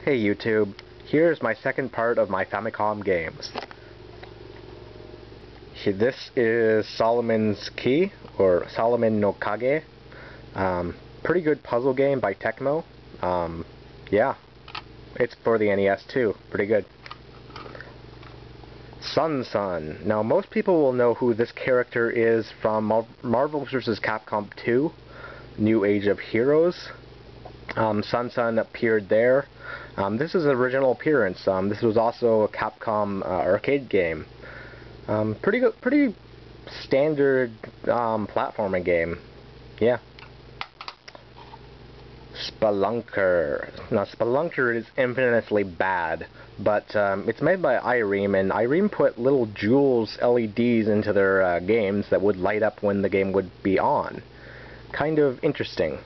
Hey YouTube, here's my second part of my Famicom games. This is Solomon's Key, or Solomon no Kage. Pretty good puzzle game by Tecmo. Yeah, it's for the NES too, pretty good. Sun. Now most people will know who this character is from Marvel vs. Capcom 2, New Age of Heroes. Sun appeared there. This is an original appearance. This was also a Capcom arcade game. Pretty good, pretty standard platforming game. Yeah. Spelunker. Now Spelunker is infinitely bad, but it's made by Ireme, and Ireme put little jewels LEDs into their games that would light up when the game would be on. Kind of interesting.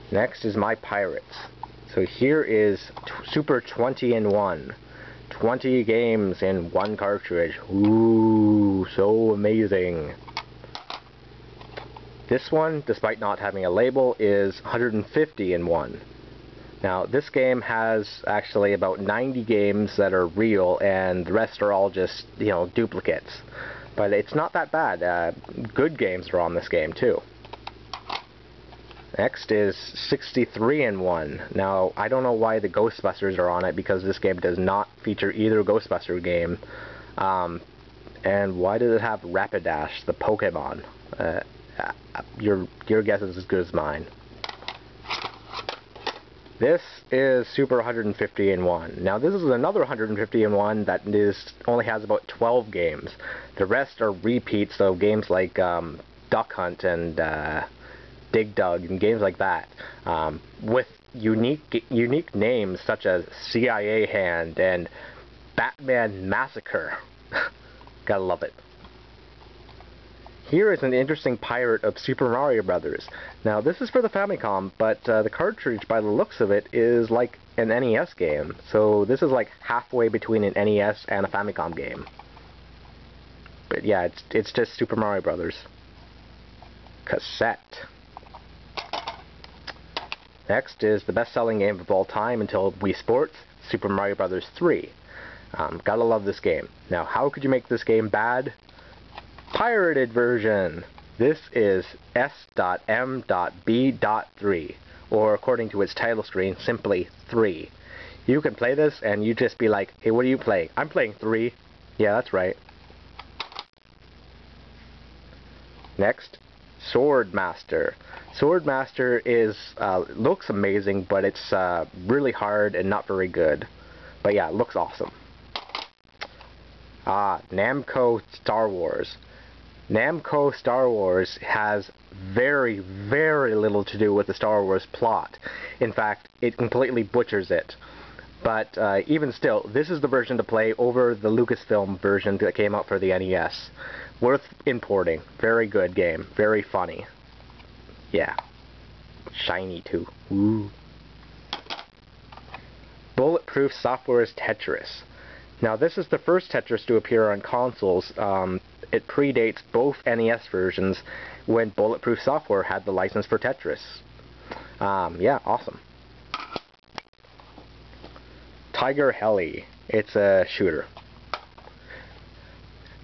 Next is My Pirates. So here is Super 20-in-1. 20 games in one cartridge. Ooh, so amazing. This one, despite not having a label, is 150-in-1. Now, this game has actually about 90 games that are real, and the rest are all just, duplicates. But it's not that bad. Good games are on this game, too. Next is 63-in-1. Now, I don't know why the Ghostbusters are on it, because this game does not feature either Ghostbuster game. And why does it have Rapidash, the Pokemon? Your guess is as good as mine. This is Super 150-in-1. Now, this is another 150-in-1 that only has about 12 games. The rest are repeats of games like Duck Hunt and Dig Dug and games like that, with unique names such as CIA Hand and Batman Massacre. Gotta love it. Here is an interesting pirate of Super Mario Brothers. Now this is for the Famicom, but the cartridge, by the looks of it, is like an NES game. So this is like halfway between an NES and a Famicom game. But yeah, it's just Super Mario Brothers. Cassette. Next is the best-selling game of all time until Wii Sports, Super Mario Bros. 3. Gotta love this game. Now, how could you make this game bad? Pirated version! This is S.M.B.3, or according to its title screen, simply 3. You can play this and you just be like, hey, what are you playing? I'm playing 3. Yeah, that's right. Next, Swordmaster. Swordmaster looks amazing, but it's really hard and not very good. But yeah, it looks awesome. Namco Star Wars. Namco Star Wars has very, very little to do with the Star Wars plot. In fact, it completely butchers it. But even still, this is the version to play over the Lucasfilm version that came out for the NES. Worth importing. Very good game. Very funny. Yeah. Shiny too. Ooh. Bulletproof Software's Tetris. Now this is the first Tetris to appear on consoles. It predates both NES versions when Bulletproof Software had the license for Tetris. Yeah, awesome. Tiger Heli. It's a shooter.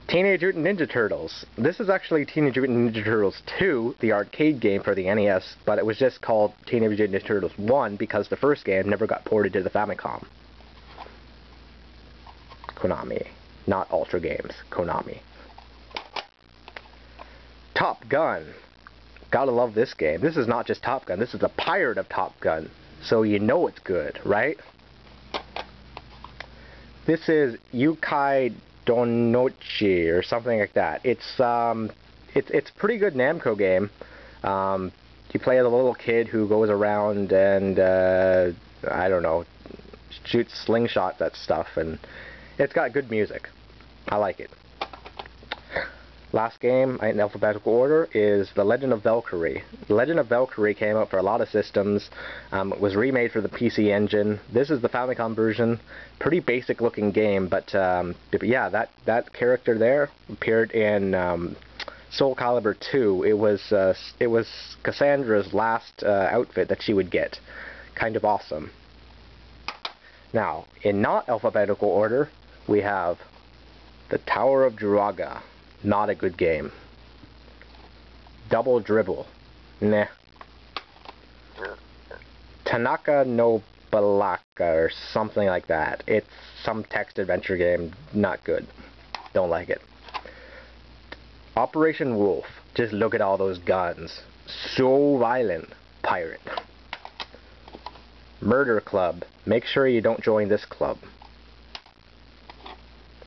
Teenage Mutant Ninja Turtles. This is actually Teenage Mutant Ninja Turtles 2, the arcade game for the NES, but it was just called Teenage Mutant Ninja Turtles 1 because the first game never got ported to the Famicom. Konami. Not Ultra Games. Konami. Top Gun. Gotta love this game. This is not just Top Gun, this is a pirate of Top Gun. So you know it's good, right? This is Yukai Donochi or something like that. It's a pretty good Namco game. You play as a little kid who goes around and I don't know, shoots slingshots at stuff, and it's got good music. I like it. Last game in alphabetical order is The Legend of Valkyrie. The Legend of Valkyrie came out for a lot of systems. It was remade for the PC Engine. This is the Famicom version. Pretty basic looking game, but yeah, that character there appeared in Soul Calibur 2. It was Cassandra's last outfit that she would get. Kind of awesome. Now, in not alphabetical order, we have the Tower of Druaga. Not a good game. Double Dribble. Nah. Tanaka no Balaka or something like that. It's some text adventure game. Not good. Don't like it. Operation Wolf. Just look at all those guns. So violent. Pirate. Murder Club. Make sure you don't join this club.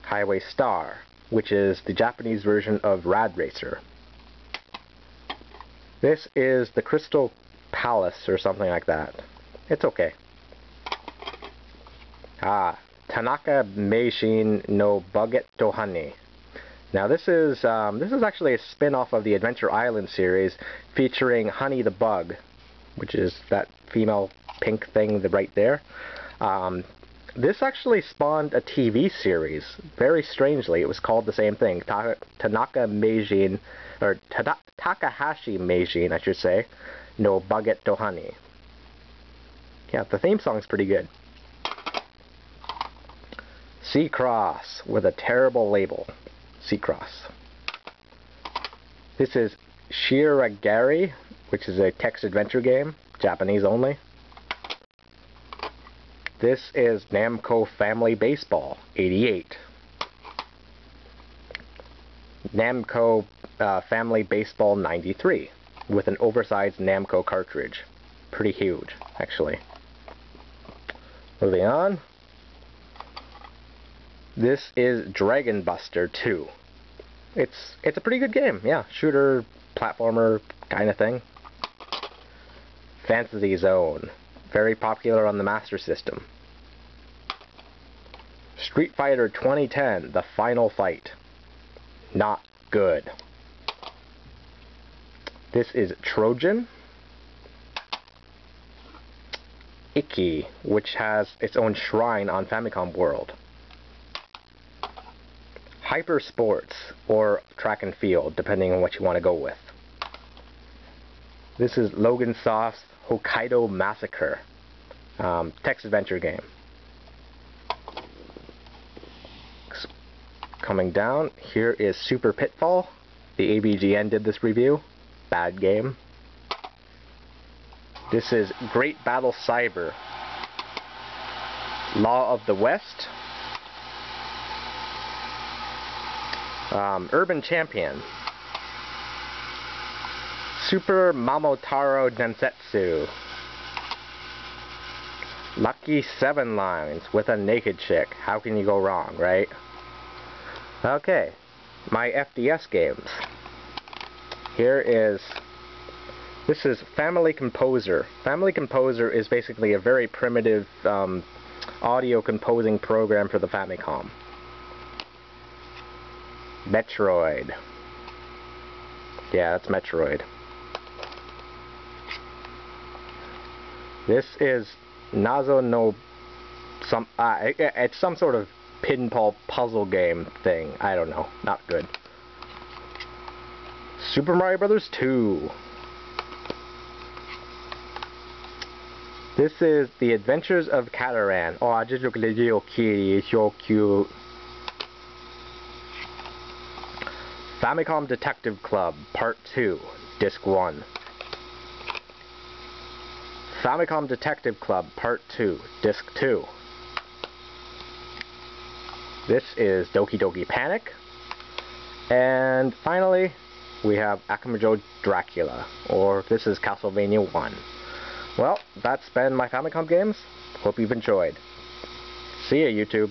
Highway Star, which is the Japanese version of Rad Racer. This is the Crystal Palace or something like that. It's okay. Tanaka Meishin no Buget Tohani. Now this is actually a spin-off of the Adventure Island series featuring Honey the Bug, which is that female pink thing right there. This actually spawned a TV series. Very strangely, it was called the same thing, Tanaka Meijin, or Takahashi Meijin, I should say, no Buget Tohani. Yeah, the theme song's pretty good. C-Cross, with a terrible label. C-Cross. This is Shiragari, which is a text adventure game, Japanese only. This is Namco Family Baseball, 88. Namco Family Baseball 93, with an oversized Namco cartridge. Pretty huge, actually. Moving on. This is Dragon Buster 2. It's a pretty good game, yeah. Shooter, platformer kind of thing. Fantasy Zone. Very popular on the Master System. Street Fighter 2010, The Final Fight. Not good. This is Trojan. Iki, which has its own shrine on Famicom World. Hyper Sports, or Track and Field, depending on what you want to go with. This is Logan Soft's Hokkaido Massacre, text adventure game. Coming down, here is Super Pitfall. The ABGN did this review. Bad game. This is Great Battle Cyber. Law of the West. Urban Champion. Super Momotaro Densetsu. Lucky 7 Lines with a naked chick. How can you go wrong, right? Okay, my FDS games. This is Family Composer. Family Composer is basically a very primitive audio composing program for the Famicom. Metroid. Yeah, that's Metroid. This is Nazo no it's some sort of pinball puzzle game thing. I don't know. Not good. Super Mario Brothers 2. This is The Adventures of Cataran. Oh, I just look at the little kitty. It's so cute. Famicom Detective Club Part 2, Disc 1. Famicom Detective Club Part 2, Disc 2. This is Doki Doki Panic. And finally, we have Akumajo Dracula, or this is Castlevania 1. Well, that's been my Famicom games. Hope you've enjoyed. See ya, YouTube.